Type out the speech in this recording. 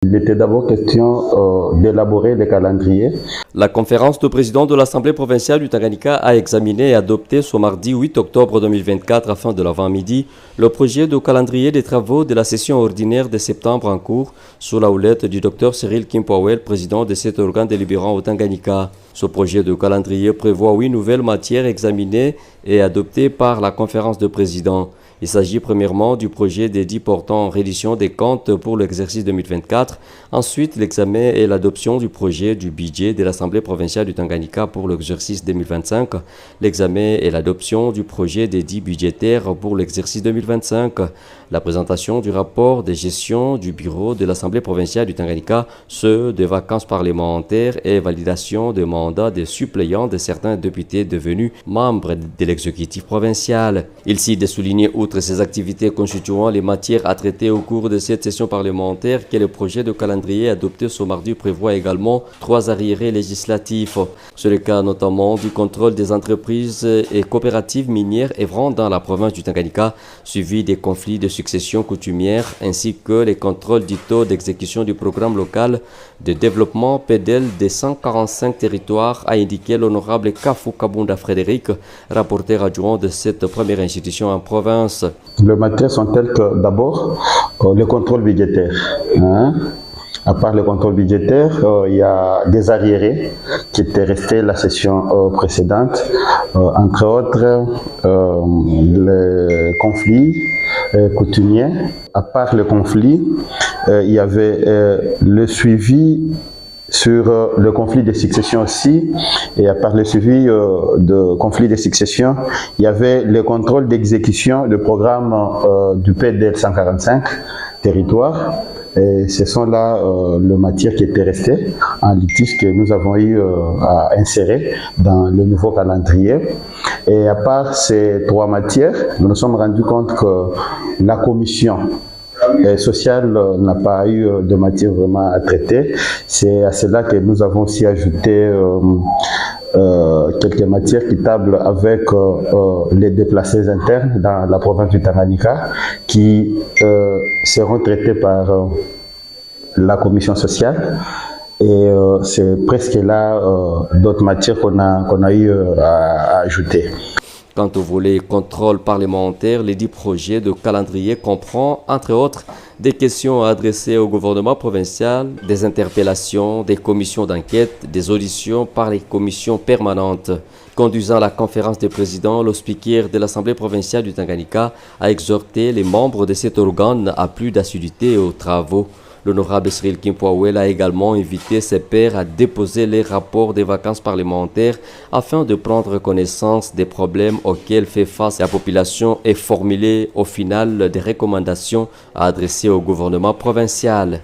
Il était d'abord question d'élaborer les calendriers. La conférence de présidents de l'Assemblée provinciale du Tanganyika a examiné et adopté ce mardi 8 octobre 2024 à fin de l'avant-midi le projet de calendrier des travaux de la session ordinaire de septembre en cours sous la houlette du Dr Cyril Kimpwawel, président de cet organe délibérant au Tanganyika. Ce projet de calendrier prévoit 8 nouvelles matières examinées et adoptées par la conférence de présidents. Il s'agit premièrement du projet des 10 portant reddition des comptes pour l'exercice 2024, ensuite l'examen et l'adoption du projet du budget de l'Assemblée provinciale du Tanganyika pour l'exercice 2025, l'examen et l'adoption du projet des 10 budgétaires pour l'exercice 2025, la présentation du rapport de gestion du bureau de l'Assemblée provinciale du Tanganyika, ceux des vacances parlementaires et validation des mandats des suppléants de certains députés devenus membres de l'exécutif provincial. Il s'y est souligné outre ces activités constituant les matières à traiter au cours de cette session parlementaire que le projet de calendrier adopté ce mardi prévoit également 3 arriérés législatifs. C'est le cas notamment du contrôle des entreprises et coopératives minières œuvrant dans la province du Tanganyika, suivi des conflits de succession coutumière, ainsi que les contrôles du taux d'exécution du programme local de développement PEDEL des 145 territoires, a indiqué l'honorable Kafou Kabunda Frédéric, rapporteur adjoint de cette première institution en province. Les matières sont telles que d'abord le contrôle budgétaire. À part le contrôle budgétaire, il y a des arriérés qui étaient restés la session précédente, entre autres les conflits coutumiers. À part le conflit, il y avait le suivi sur le conflit de succession aussi, et à part le suivi de conflit de succession, il y avait le contrôle d'exécution du programme du PEDEL 145 territoires. Et ce sont là les matières qui étaient restées en litige que nous avons eu à insérer dans le nouveau calendrier. Et à part ces 3 matières, nous nous sommes rendus compte que la commission sociale n'a pas eu de matière vraiment à traiter. C'est à cela que nous avons aussi ajouté quelques matières qui tablent avec les déplacés internes dans la province du Tanganyika qui seront traités par la commission sociale. Et c'est presque là d'autres matières qu'on a eu à ajouter. Quant au volet contrôle parlementaire, les 10 projets de calendrier comprend, entre autres, des questions adressées au gouvernement provincial, des interpellations, des commissions d'enquête, des auditions par les commissions permanentes. Conduisant la conférence des présidents, le speaker de l'Assemblée provinciale du Tanganyika a exhorté les membres de cet organe à plus d'assiduité aux travaux. L'honorable Cyril Kimpwawel a également invité ses pairs à déposer les rapports des vacances parlementaires afin de prendre connaissance des problèmes auxquels fait face la population et formuler au final des recommandations à adresser au gouvernement provincial.